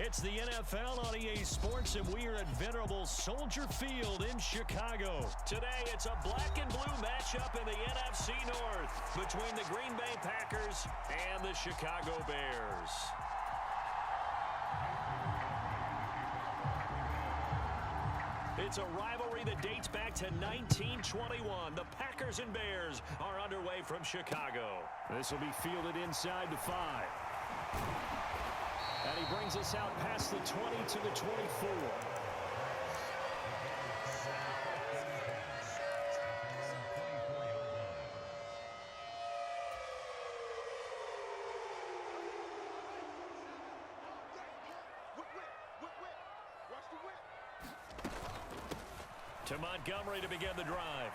It's the NFL on EA Sports, and we are at venerable Soldier Field in Chicago. Today, it's a black and blue matchup in the NFC North between the Green Bay Packers and the Chicago Bears. It's a rivalry that dates back to 1921. The Packers and Bears are underway from Chicago. This will be fielded inside to 5. And he brings us out past the 20 to the 24. To Montgomery to begin the drive.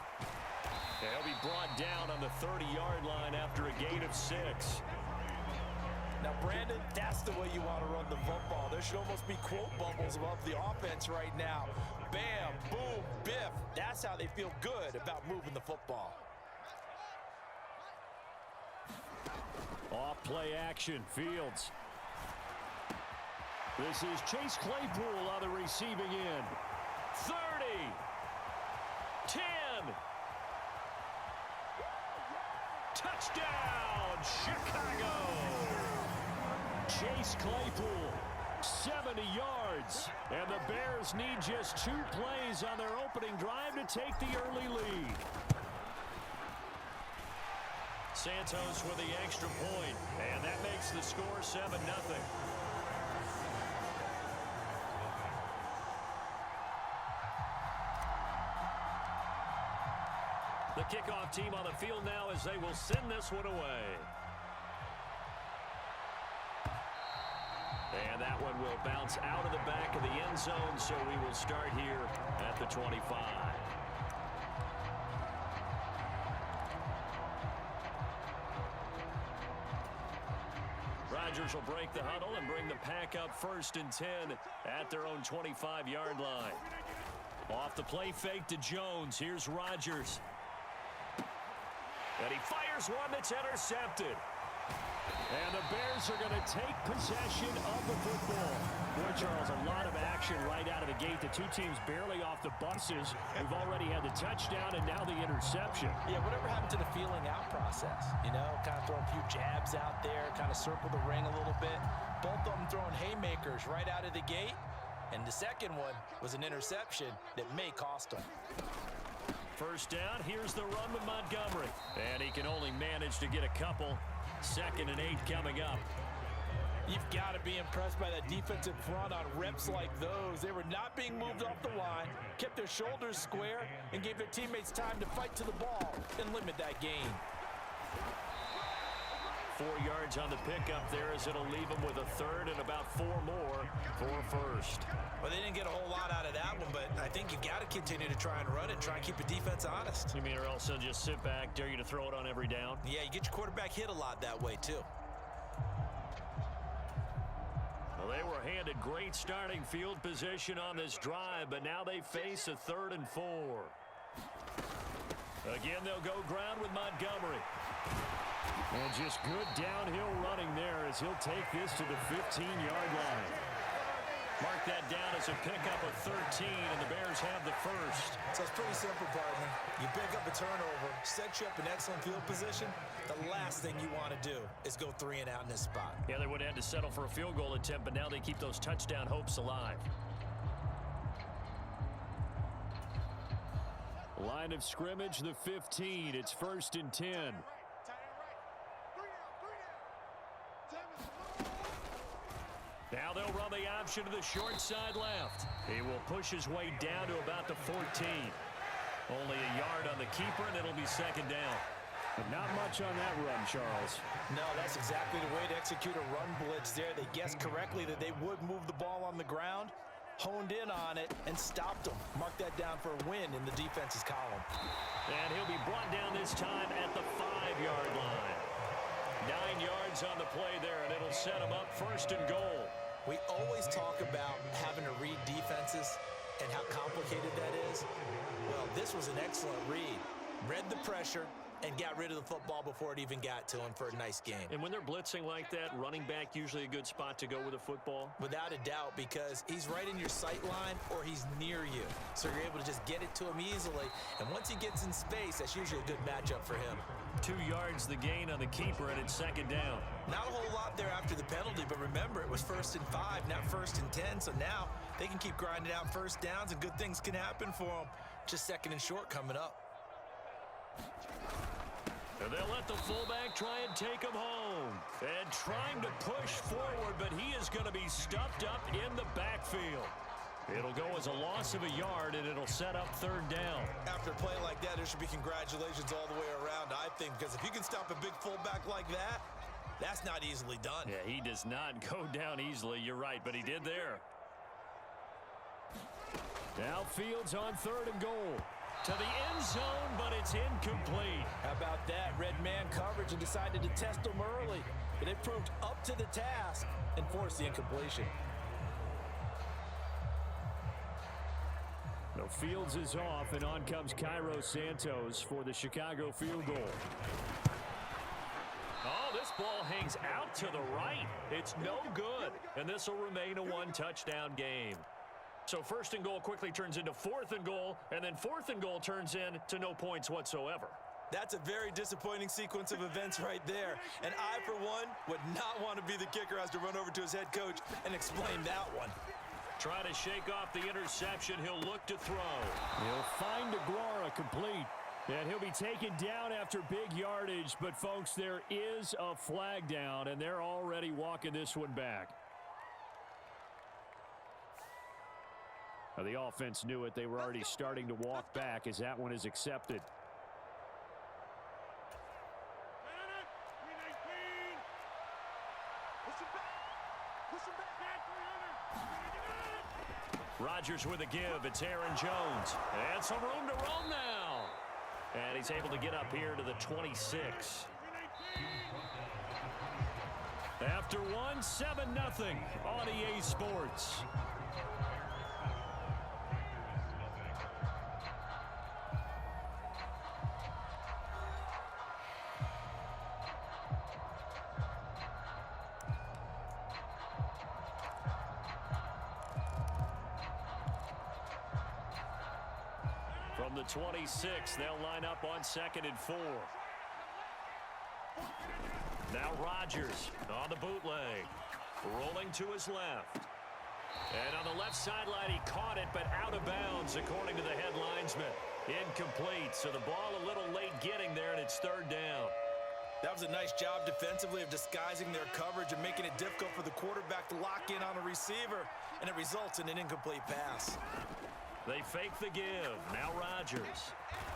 He'll be brought down on the 30-yard line after a gain of 6. Now, Brandon, that's the way you want to run the football. There should almost be quote bubbles above the offense right now. Bam, boom, biff. That's how they feel good about moving the football. Off play action, Fields. This is Chase Claypool on the receiving end. 30. 10. Touchdown, Chicago. Chase Claypool, 70 yards. And the Bears need just 2 plays on their opening drive to take the early lead. Santos with the extra point, and that makes the score 7-0. The kickoff team on the field now as they will send this one away. And that one will bounce out of the back of the end zone, so we will start here at the 25. Rodgers will break the huddle and bring the pack up 1st and 10 at their own 25-yard line. Off the play fake to Jones. Here's Rodgers. And he fires one that's intercepted. And the Bears are going to take possession of the football. Boy, Charles, a lot of action right out of the gate. The 2 teams barely off the buses. We've already had the touchdown and now the interception. Yeah, whatever happened to the feeling out process? You know, kind of throw a few jabs out there, kind of circle the ring a little bit. Both of them throwing haymakers right out of the gate. And the second one was an interception that may cost them. First down, here's the run with Montgomery. And he can only manage to get a couple. 2nd and 8 coming up. You've got to be impressed by that defensive front on reps like those. They were not being moved off the line, kept their shoulders square, and gave their teammates time to fight to the ball and limit that gain. 4 yards on the pickup there as it'll leave them with a 3rd and about 4 more for 1st. Well, they didn't get a whole lot out of that one, but I think you got to continue to try and run it and try and keep the defense honest. You mean or else they'll just sit back, dare you to throw it on every down? Yeah, you get your quarterback hit a lot that way, too. Well, they were handed great starting field position on this drive, but now they face a 3rd and 4. Again, they'll go ground with Montgomery. And just good downhill running there as he'll take this to the 15-yard line. Mark that down as a pickup of 13, and the Bears have the 1st. So it's pretty simple, partner. You pick up a turnover, set you up in excellent field position. The last thing you want to do is go 3 and out in this spot. Yeah, they would have had to settle for a field goal attempt, but now they keep those touchdown hopes alive. Line of scrimmage, the 15. It's 1st and 10. Now they'll run the option to the short side left. He will push his way down to about the 14. Only a yard on the keeper, and it'll be 2nd down. But not much on that run, Charles. No, that's exactly the way to execute a run blitz there. They guessed correctly that they would move the ball on the ground, honed in on it, and stopped them. Mark that down for a win in the defense's column. And he'll be brought down this time at the 5-yard line. 9 yards on the play there, and it'll set him up 1st and goal. We always talk about having to read defenses and how complicated that is. Well, this was an excellent read. Read the pressure and got rid of the football before it even got to him for a nice game. And when they're blitzing like that, running back usually a good spot to go with a football? Without a doubt, because he's right in your sight line or he's near you. So you're able to just get it to him easily. And once he gets in space, that's usually a good matchup for him. 2 yards the gain on the keeper, and it's second down. Not a whole lot there after the penalty, but remember, it was 1st and 5, not 1st and 10. So now they can keep grinding out first downs, and good things can happen for them. Just 2nd and short coming up. And they'll let the fullback try and take him home. And trying to push forward, but he is going to be stuffed up in the backfield. It'll go as a loss of a yard, and it'll set up 3rd down. After a play like that, there should be congratulations all the way around, I think, because if you can stop a big fullback like that, that's not easily done. Yeah, he does not go down easily. You're right, but he did there. Now Fields on 3rd and goal. To the end zone, but it's incomplete. How about that? Red man coverage and decided to test him early. But it proved up to the task and forced the incompletion. No, Fields is off, and on comes Cairo Santos for the Chicago field goal. Oh, this ball hangs out to the right. It's no good, and this will remain a 1-touchdown game. So 1st and goal quickly turns into 4th and goal, and then 4th and goal turns into no points whatsoever. That's a very disappointing sequence of events right there. And I, for one, would not want to be the kicker who has to run over to his head coach and explain that one. Try to shake off the interception. He'll look to throw. He'll find Aguara complete. And he'll be taken down after big yardage. But, folks, there is a flag down, and they're already walking this one back. The offense knew it. They were already starting to walk back as that one is accepted. Rodgers with a give. It's Aaron Jones. And some room to roam now. And he's able to get up here to the 26. After one, 7-0 on EA Sports. From the 26, they'll line up on 2nd and 4. Now Rodgers on the bootleg, rolling to his left. And on the left sideline, he caught it, but out of bounds, according to the head linesman. Incomplete, so the ball a little late getting there, and it's 3rd down. That was a nice job defensively of disguising their coverage and making it difficult for the quarterback to lock in on a receiver, and it results in an incomplete pass. They fake the give. Now Rodgers.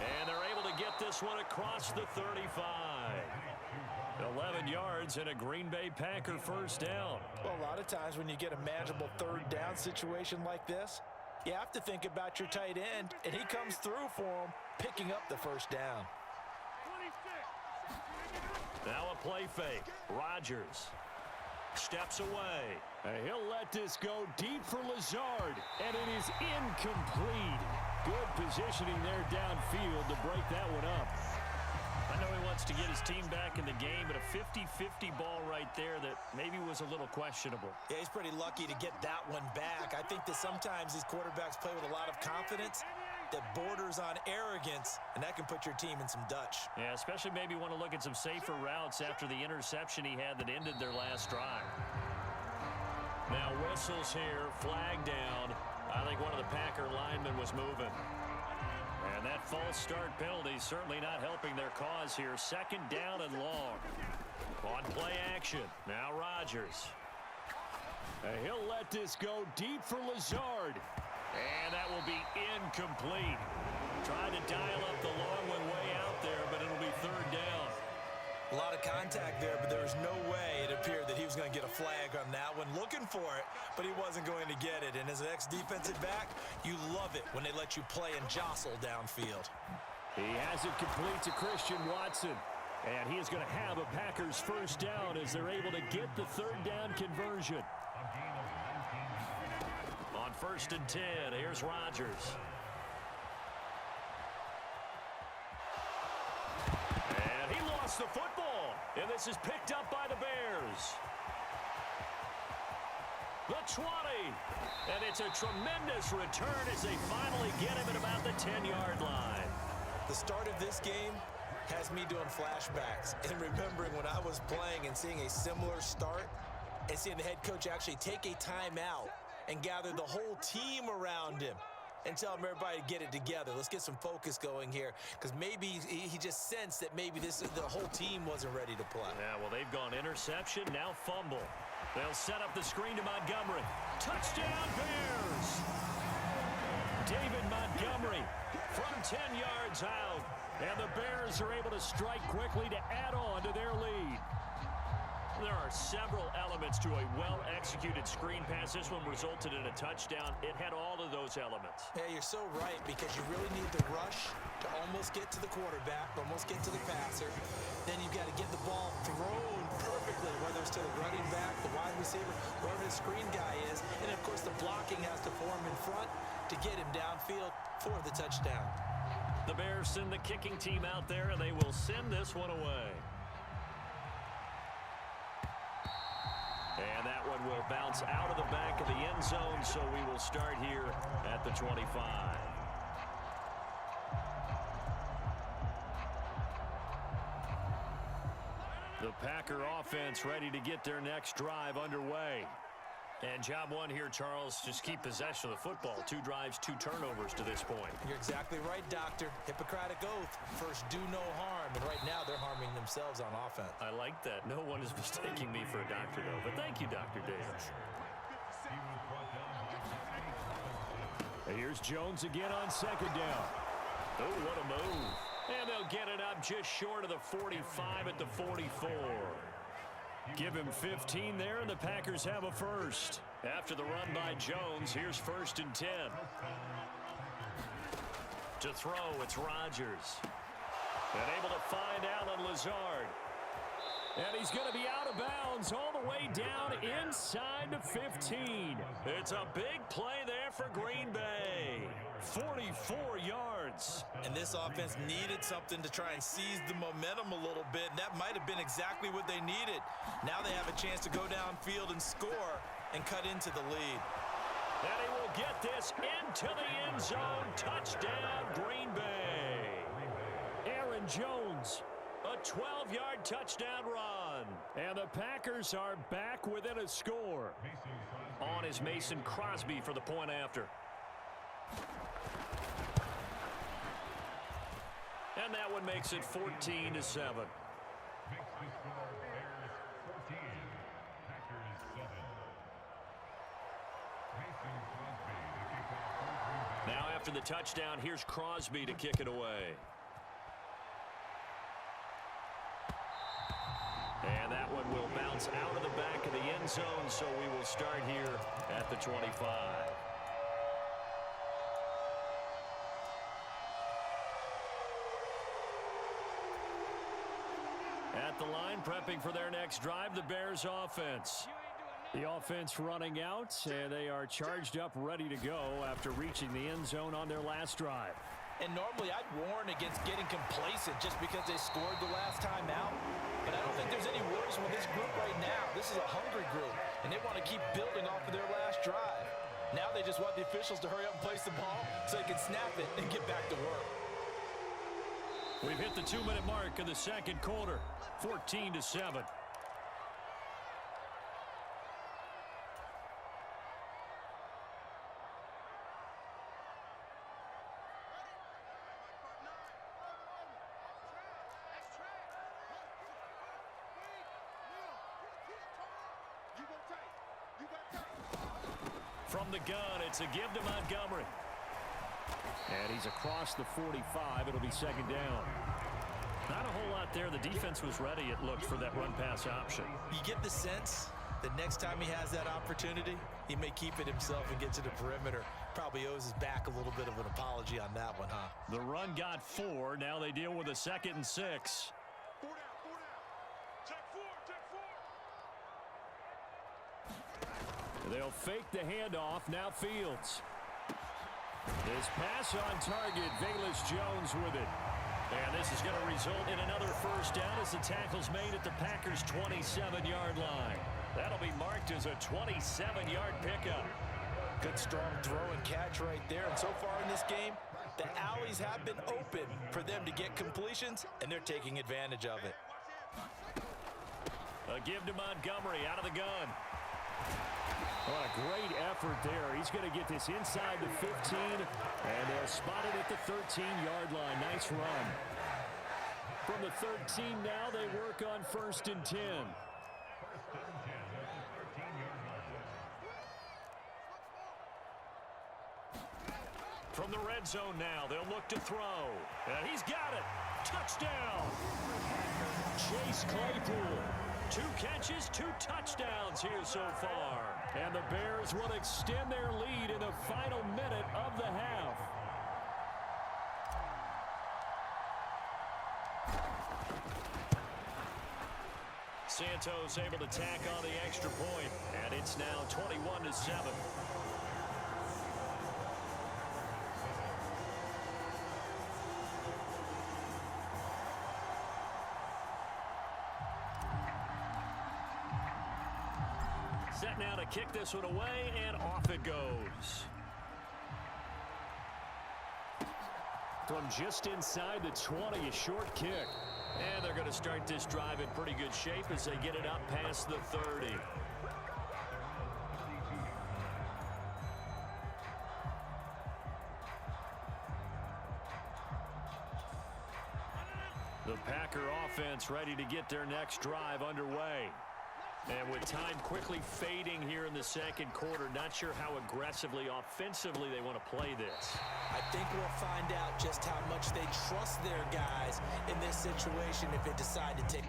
And they're able to get this one across the 35. 11 yards and a Green Bay Packer 1st down. Well, a lot of times when you get a manageable 3rd down situation like this, you have to think about your tight end, and he comes through for him, picking up the 1st down. Now a play fake. Rodgers steps away. He'll let this go deep for Lazard, and it is incomplete. Good positioning there downfield to break that one up. I know he wants to get his team back in the game, but a 50-50 ball right there that maybe was a little questionable. Yeah, he's pretty lucky to get that one back. I think that sometimes these quarterbacks play with a lot of confidence that borders on arrogance, and that can put your team in some Dutch. Yeah, especially maybe want to look at some safer routes after the interception he had that ended their last drive. Now whistles here, flag down. I think one of the Packer linemen was moving. And that false start penalty certainly not helping their cause here. 2nd down and long. On play action, now Rodgers. He'll let this go deep for Lazard. And that will be incomplete. Trying to dial up the long one way out there, but it'll be 3rd down. A lot of contact there, but there was no way it appeared that he was going to get a flag on that one. Looking for it, but he wasn't going to get it. And as an ex-defensive back, you love it when they let you play and jostle downfield. He has it complete to Christian Watson. And he is going to have a Packers 1st down as they're able to get the 3rd down conversion. On 1st and 10, here's Rodgers. the football, and this is picked up by the Bears. The 20, and it's a tremendous return as they finally get him at about the 10-yard line. The start of this game has me doing flashbacks and remembering when I was playing and seeing a similar start and seeing the head coach actually take a timeout and gather the whole team around him and tell him everybody to get it together. Let's get some focus going here, because maybe he just sensed that maybe the whole team wasn't ready to play. Yeah, well, they've gone interception, now fumble. They'll set up the screen to Montgomery. Touchdown, Bears! David Montgomery from 10 yards out. And the Bears are able to strike quickly to add on to their lead. There are several elements to a well-executed screen pass. This one resulted in a touchdown. It had all of those elements. Yeah, you're so right, because you really need the rush to almost get to the quarterback, almost get to the passer. Then you've got to get the ball thrown perfectly, whether it's to the running back, the wide receiver, whoever the screen guy is. And, of course, the blocking has to form in front to get him downfield for the touchdown. The Bears send the kicking team out there, and they will send this one away. And that one will bounce out of the back of the end zone, so we will start here at the 25. The Packer offense ready to get their next drive underway. And job one here, Charles, just keep possession of the football. 2 drives, 2 turnovers to this point. You're exactly right, Doctor. Hippocratic oath. First, do no harm. And right now, they're harming themselves on offense. I like that. No one is mistaking me for a doctor, though. But thank you, Dr. Davis. Here's Jones again on second down. Oh, what a move. And they'll get it up just short of the 45 at the 44. Give him 15 there, and the Packers have a first. After the run by Jones, here's 1st and 10. To throw, it's Rodgers. And able to find Allen Lazard. And he's going to be out of bounds all the way down inside the 15. It's a big play there for Green Bay. 44 yards. And this offense needed something to try and seize the momentum a little bit. And that might have been exactly what they needed. Now they have a chance to go downfield and score and cut into the lead. And he will get this into the end zone. Touchdown, Green Bay. Aaron Jones. A 12-yard touchdown run. And the Packers are back within a score. On is Mason Crosby for the point after. And that one makes it 14-7. Now after the touchdown, here's Crosby to kick it away. And that one will bounce out of the back of the end zone, so we will start here at the 25. At the line, prepping for their next drive, the Bears offense. The offense running out, and they are charged up, ready to go after reaching the end zone on their last drive. And normally I'd warn against getting complacent just because they scored the last time out. But I don't think there's any worries with this group right now. This is a hungry group, and they want to keep building off of their last drive. Now they just want the officials to hurry up and place the ball so they can snap it and get back to work. We've hit the 2-minute mark in the second quarter, 14-7. From the gun, it's a give to Montgomery. And he's across the 45. It'll be second down. Not a whole lot there. The defense was ready, it looked, for that run-pass option. You get the sense that next time he has that opportunity, he may keep it himself and get to the perimeter. Probably owes his back a little bit of an apology on that one, huh? The run got 4. Now they deal with a 2nd and 6. They'll fake the handoff. Now Fields. His pass on target. Velus Jones with it. And this is going to result in another first down as the tackle's made at the Packers' 27-yard line. That'll be marked as a 27-yard pickup. Good strong throw and catch right there. And so far in this game, the alleys have been open for them to get completions, and they're taking advantage of it. A give to Montgomery out of the gun. What a great effort there. He's going to get this inside the 15, and they'll spot it at the 13-yard line. Nice run. From the 13 now, they work on 1st and 10. From the red zone now, they'll look to throw. And he's got it. Touchdown. Chase Claypool. 2 catches, 2 touchdowns here so far. And the Bears will extend their lead in the final minute of the half. Santos able to tack on the extra point, and it's now 21-7. Set now to kick this one away, and off it goes. From just inside the 20, a short kick. And they're going to start this drive in pretty good shape as they get it up past the 30. The Packer offense ready to get their next drive underway. And with time quickly fading here in the second quarter, not sure how aggressively, offensively they want to play this. I think we'll find out just how much they trust their guys in this situation if they decide to take.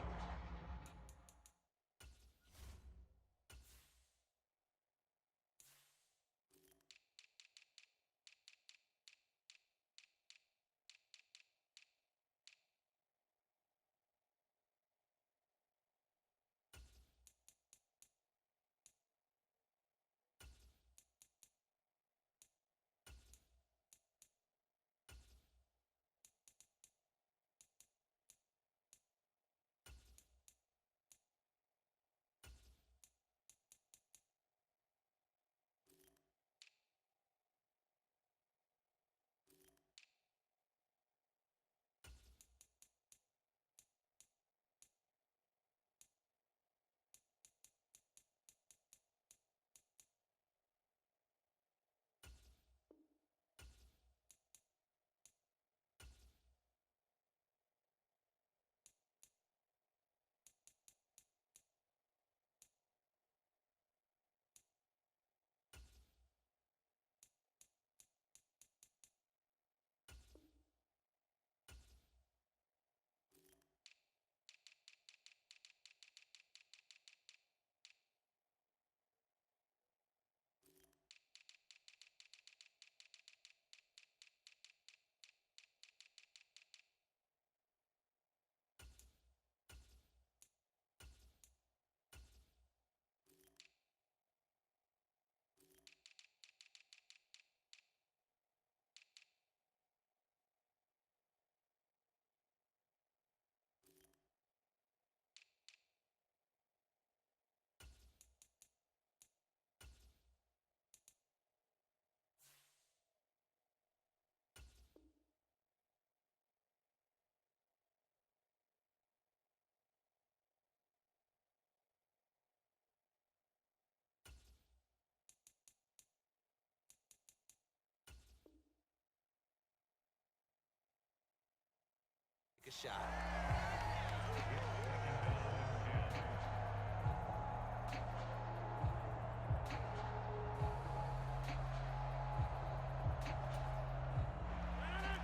A shot.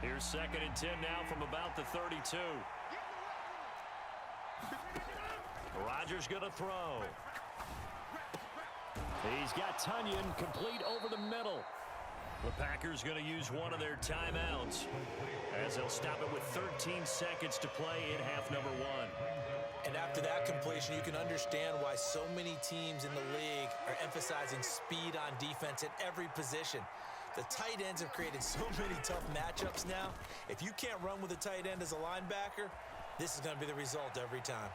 Here's 2nd and 10 now from about the 32. Rodgers going to throw. He's got Tunyon complete over the middle. The Packers going to use one of their timeouts as they'll stop it with 13 seconds to play in half number 1. And after that completion, you can understand why so many teams in the league are emphasizing speed on defense at every position. The tight ends have created so many tough matchups now. If you can't run with a tight end as a linebacker, this is going to be the result every time.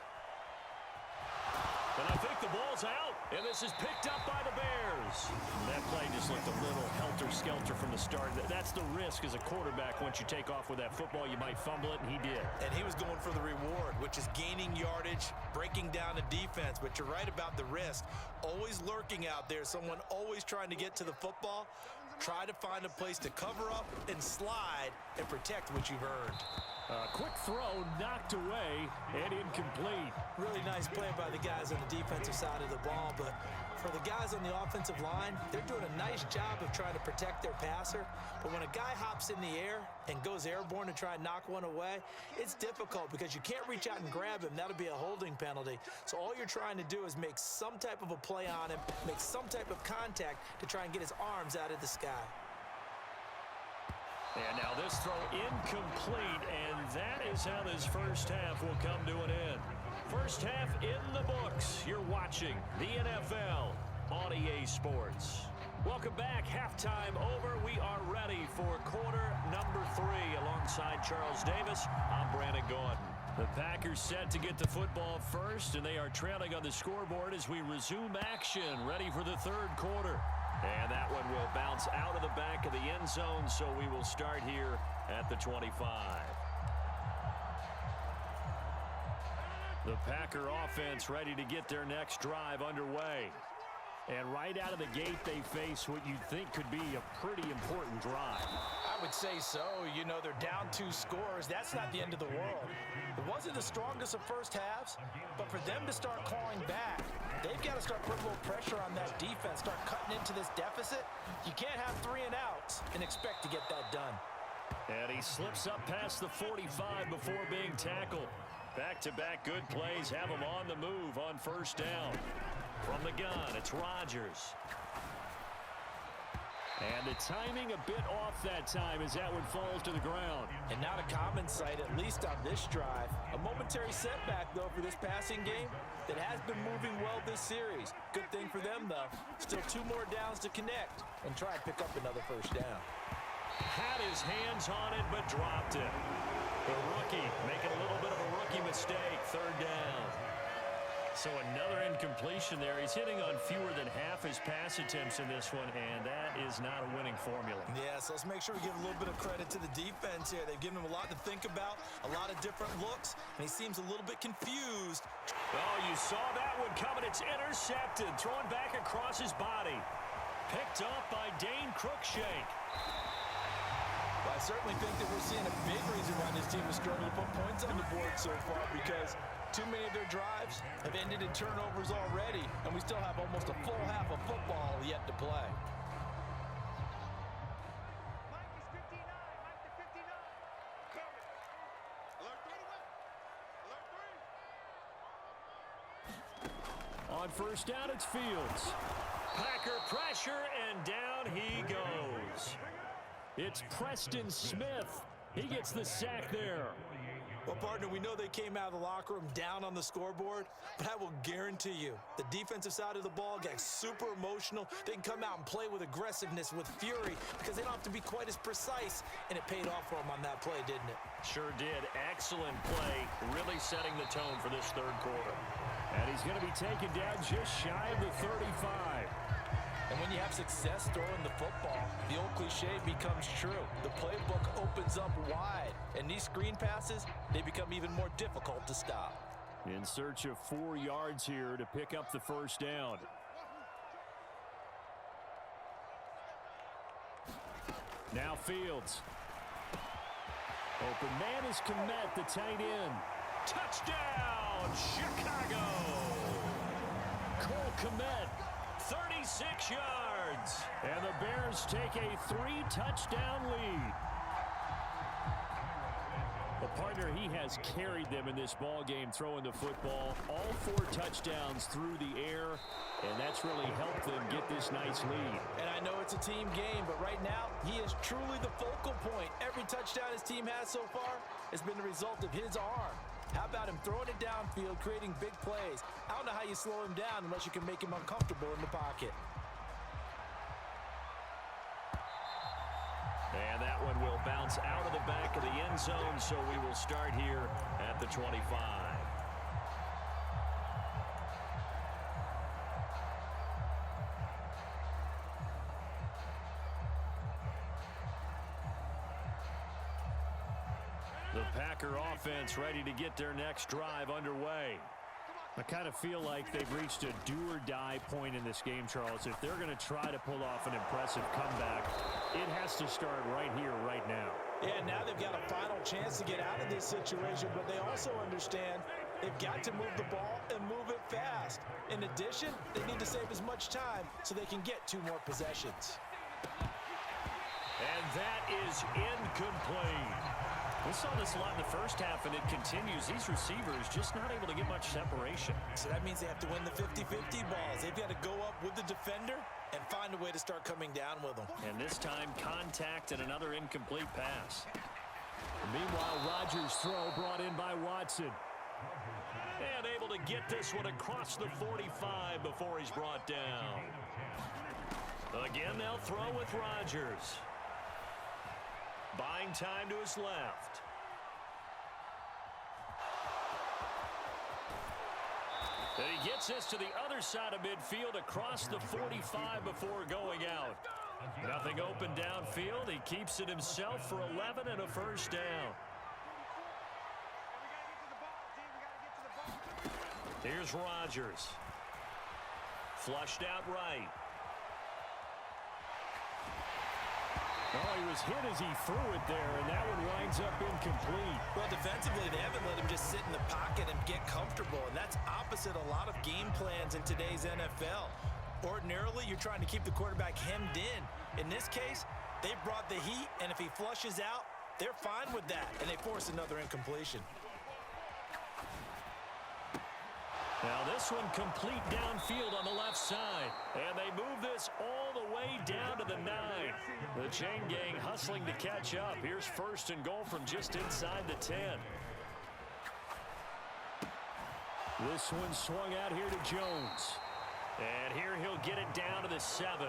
And I think the ball's out, and this is picked up by the Bears. That play just looked a little helter-skelter from the start. That's the risk as a quarterback. Once you take off with that football, you might fumble it, and he did. And he was going for the reward, which is gaining yardage, breaking down the defense. But you're right about the risk. Always lurking out there, someone always trying to get to the football. Try to find a place to cover up and slide and protect what you've earned. Quick throw, knocked away, and incomplete. Really nice play by the guys on the defensive side of the ball, but for the guys on the offensive line, they're doing a nice job of trying to protect their passer. But when a guy hops in the air and goes airborne to try and knock one away, it's difficult because you can't reach out and grab him. That'll be a holding penalty. So all you're trying to do is make some type of a play on him, make some type of contact to try and get his arms out of the sky. And now this throw incomplete, and that is how this first half will come to an end. First half in the books. You're watching the NFL on EA Sports. Welcome back. Halftime over. We are ready for quarter number 3. Alongside Charles Davis, I'm Brandon Gaudin. The Packers set to get the football first, and they are trailing on the scoreboard as we resume action, ready for the third quarter. And that one will bounce out of the back of the end zone, so we will start here at the 25. The Packer offense ready to get their next drive underway. And right out of the gate, they face what you'd think could be a pretty important drive. I would say so. You know, they're down 2 scores. That's not the end of the world. It wasn't the strongest of first halves, but for them to start clawing back, they've got to start putting a little pressure on that defense, start cutting into this deficit. You can't have 3 and outs and expect to get that done. And he slips up past the 45 before being tackled. Back-to-back good plays have him on the move on first down. From the gun, it's Rodgers. And the timing a bit off that time as that one falls to the ground. And not a common sight, at least on this drive. A momentary setback, though, for this passing game that has been moving well this series. Good thing for them, though. Still 2 more downs to connect and try and pick up another first down. Had his hands on it, but dropped it. The rookie making a little bit of a rookie mistake, third down. So another incompletion there. He's hitting on fewer than half his pass attempts in this one, and that is not a winning formula. Yeah, so let's make sure we give a little bit of credit to the defense here. They've given him a lot to think about, a lot of different looks, and he seems a little bit confused. Oh, you saw that one coming. It's intercepted, thrown back across his body. Picked up by Dane Cruikshank. Well, I certainly think that we're seeing a big reason why this team is struggling to put points on the board so far, because too many of their drives have ended in turnovers already, and we still have almost a full half of football yet to play. On first down, it's Fields. Packer pressure, and down he goes. It's Preston Smith. He gets the sack there. Well, partner, we know they came out of the locker room down on the scoreboard, but I will guarantee you the defensive side of the ball got super emotional. They can come out and play with aggressiveness, with fury, because they don't have to be quite as precise, and it paid off for them on that play, didn't it? Sure did. Excellent play, really setting the tone for this third quarter. And he's going to be taken down just shy of the 35. And when you have success throwing the football, the old cliche becomes true. The playbook opens up wide, and these screen passes, they become even more difficult to stop. In search of 4 yards here to pick up the first down. Now Fields. Open man is Kmet, the tight end. Touchdown, Chicago! Cole Kmet. 36 yards. And the Bears take a 3-touchdown lead. The partner, he has carried them in this ball game, throwing the football. All 4 touchdowns through the air, and that's really helped them get this nice lead. And I know it's a team game, but right now, he is truly the focal point. Every touchdown his team has so far has been the result of his arm. How about him throwing it downfield, creating big plays? I don't know how you slow him down unless you can make him uncomfortable in the pocket. It's out of the back of the end zone, so we will start here at the 25. The Packer offense ready to get their next drive underway. I kind of feel like they've reached a do-or-die point in this game, Charles. If they're going to try to pull off an impressive comeback, it has to start right here, right now. Yeah, now they've got a final chance to get out of this situation, but they also understand they've got to move the ball and move it fast. In addition, they need to save as much time so they can get 2 more possessions. And that is incomplete. We saw this a lot in the first half, and it continues. These receivers just not able to get much separation. So that means they have to win the 50-50 balls. They've got to go up with the defender and find a way to start coming down with them. And this time, contact and another incomplete pass. Meanwhile, Rodgers' throw brought in by Watson. And able to get this one across the 45 before he's brought down. Again, they'll throw with Rodgers. Buying time to his left. And he gets this to the other side of midfield across the 45 before going out. Nothing open downfield. He keeps it himself for 11 and a first down. Here's Rodgers. Flushed out right. Oh, he was hit as he threw it there, and that one winds up incomplete. Well, defensively, they haven't let him just sit in the pocket and get comfortable, and that's opposite a lot of game plans in today's NFL. Ordinarily, you're trying to keep the quarterback hemmed in. In this case, they brought the heat, and if he flushes out, they're fine with that, and they force another incompletion. Now this one complete downfield on the left side. And they move this all the way down to the 9. The chain gang hustling to catch up. Here's first and goal from just inside the 10. This one swung out here to Jones. And here he'll get it down to the 7.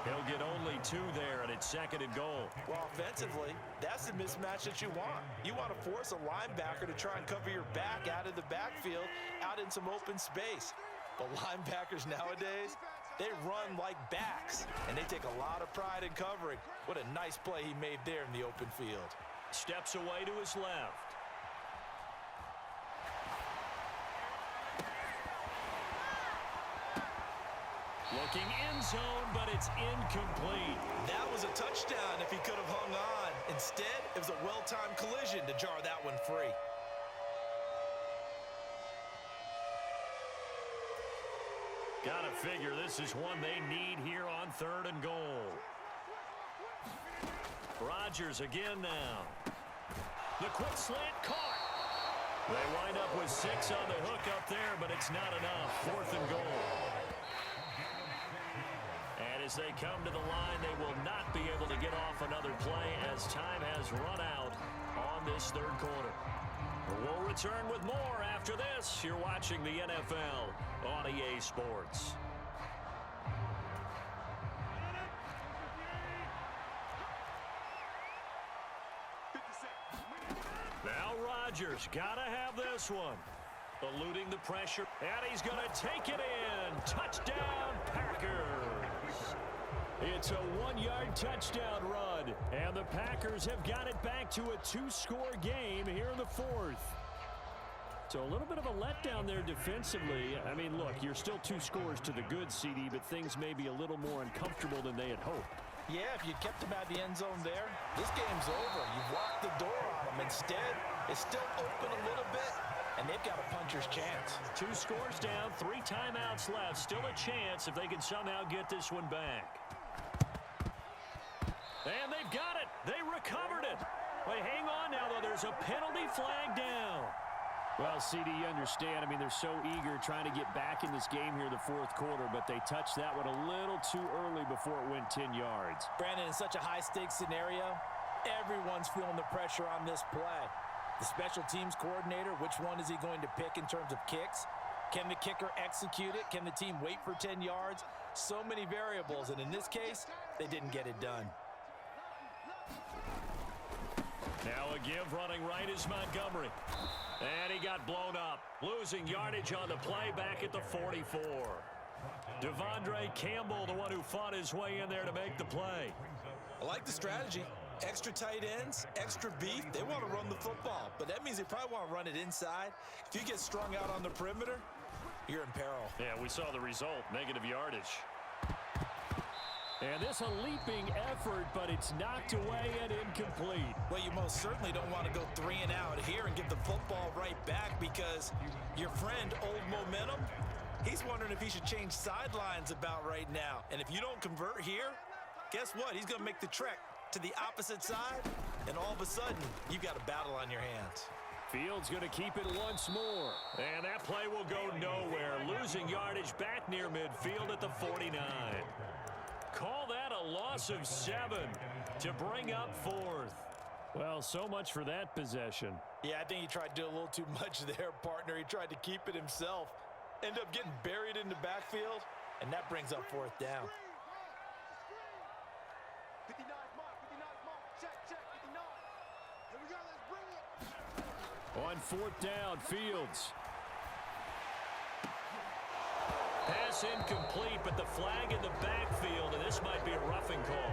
He'll get only 2 there, and it's second and goal. Well, offensively, that's the mismatch that you want. You want to force a linebacker to try and cover your back out of the backfield, out in some open space. But linebackers nowadays, they run like backs, and they take a lot of pride in covering. What a nice play he made there in the open field. Steps away to his left. Looking end zone, but it's incomplete. That was a touchdown if he could have hung on. Instead, it was a well-timed collision to jar that one free. Gotta figure this is one they need here on third and goal. Rodgers again now. The quick slant caught. They wind up with 6 on the hook up there, but it's not enough. Fourth and goal. And as they come to the line, they will not be able to get off another play as time has run out on this third quarter. We'll return with more after this. You're watching the NFL on EA Sports. Now Rodgers gotta have this one. Eluding the pressure, and he's gonna take it in. Touchdown, Packers. It's a 1-yard touchdown run, and the Packers have got it back to a 2-score game here in the fourth. So a little bit of a letdown there defensively. I mean, look, you're still 2 scores to the good, CD, but things may be a little more uncomfortable than they had hoped. Yeah, if you'd kept them at the end zone there, this game's over. You've locked the door on them. Instead, it's still open a little bit, and they've got a puncher's chance. 2 scores down, 3 timeouts left. Still a chance if they can somehow get this one back. And they've got it. They recovered it. Wait, hang on now, though. There's a penalty flag down. Well, CD, you understand. I mean, they're so eager trying to get back in this game here in the fourth quarter, but they touched that one a little too early before it went 10 yards. Brandon, in such a high-stakes scenario, everyone's feeling the pressure on this play. The special teams coordinator, which one is he going to pick in terms of kicks? Can the kicker execute it? Can the team wait for 10 yards? So many variables, and in this case, they didn't get it done. Now a give running right is Montgomery. And he got blown up. Losing yardage on the play back at the 44. Devondre Campbell, the one who fought his way in there to make the play. I like the strategy. Extra tight ends, extra beef. They want to run the football, but that means they probably want to run it inside. If you get strung out on the perimeter, you're in peril. Yeah, we saw the result, negative yardage. And this a leaping effort, but it's knocked away and incomplete. Well, you most certainly don't want to go 3 and out here and get the football right back, because your friend, Old Momentum, he's wondering if he should change sidelines about right now. And if you don't convert here, guess what? He's going to make the trek to the opposite side, and all of a sudden, you've got a battle on your hands. Fields going to keep it once more. And that play will go nowhere. Losing yardage back near midfield at the 49. Call that a loss of 7 to bring up 4th. Well, so much for that possession. Yeah, I think he tried to do a little too much there, partner. He tried to keep it himself. Ended up getting buried in the backfield, and that brings up 4th down. 59 mark, 59 mark, check, 59. Here we go, let's bring it. On 4th down, Fields. Pass incomplete, but the flag in the backfield, and this might be a roughing call.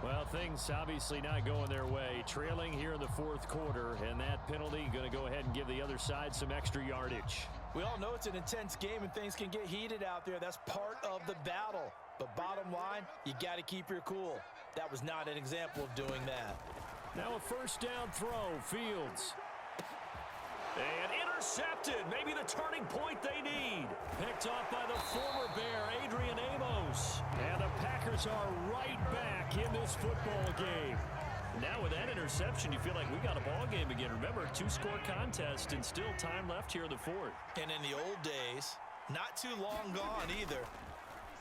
Well, things obviously not going their way. Trailing here in the 4th quarter, and that penalty going to go ahead and give the other side some extra yardage. We all know it's an intense game and things can get heated out there. That's part of the battle. But bottom line, you got to keep your cool. That was not an example of doing that. Now a 1st down throw, Fields. And intercepted, maybe the turning point they need. Picked off by the former Bear, Adrian Amos. And the Packers are right back in this football game. Now with that interception, you feel like we got a ball game again. Remember, 2-score contest and still time left here in the 4th. And in the old days, not too long gone either.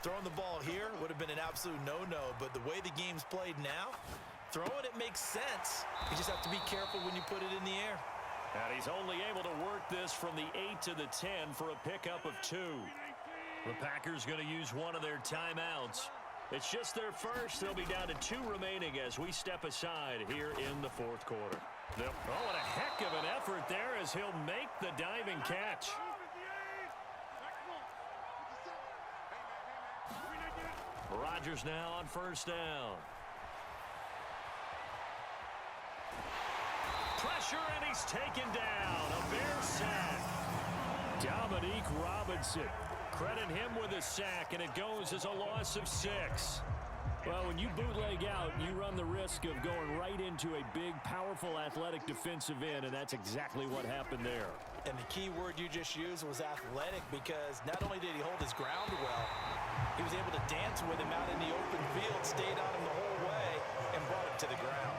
Throwing the ball here would have been an absolute no-no, but the way the game's played now, throwing it makes sense. You just have to be careful when you put it in the air. And he's only able to work this from the 8 to the 10 for a pickup of 2. The Packers going to use one of their timeouts. It's just their first. They'll be down to 2 remaining as we step aside here in the 4th quarter. Oh, and a heck of an effort there as he'll make the diving catch. Rodgers now on 1st down. Pressure, and he's taken down. A Bear sack. Dominique Robinson. Credit him with a sack, and it goes as a loss of 6. Well, when you bootleg out, you run the risk of going right into a big, powerful, athletic defensive end, and that's exactly what happened there. And the key word you just used was athletic, because not only did he hold his ground well, he was able to dance with him out in the open field, stayed on him the whole way, and brought him to the ground.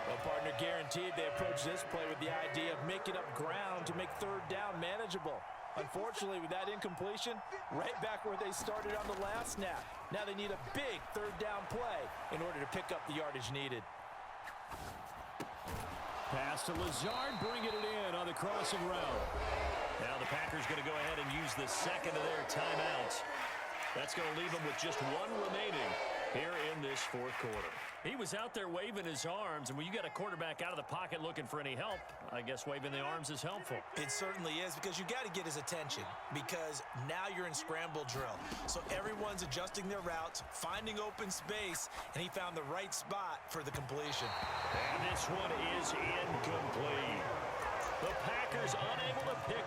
Well, partner, guaranteed they approached this play with the idea of making up ground to make 3rd down manageable. Unfortunately, with that incompletion, right back where they started on the last snap. Now they need a big 3rd down play in order to pick up the yardage needed. Pass to Lazard, bringing it in on the crossing route. Now the Packers going to go ahead and use the 2nd of their timeouts. That's going to leave them with just 1 remaining here in this 4th quarter. He was out there waving his arms, and when you got a quarterback out of the pocket looking for any help, I guess waving the arms is helpful. It certainly is, because you got to get his attention, because now you're in scramble drill. So everyone's adjusting their routes, finding open space, and he found the right spot for the completion. And this one is incomplete. The Packers unable to pick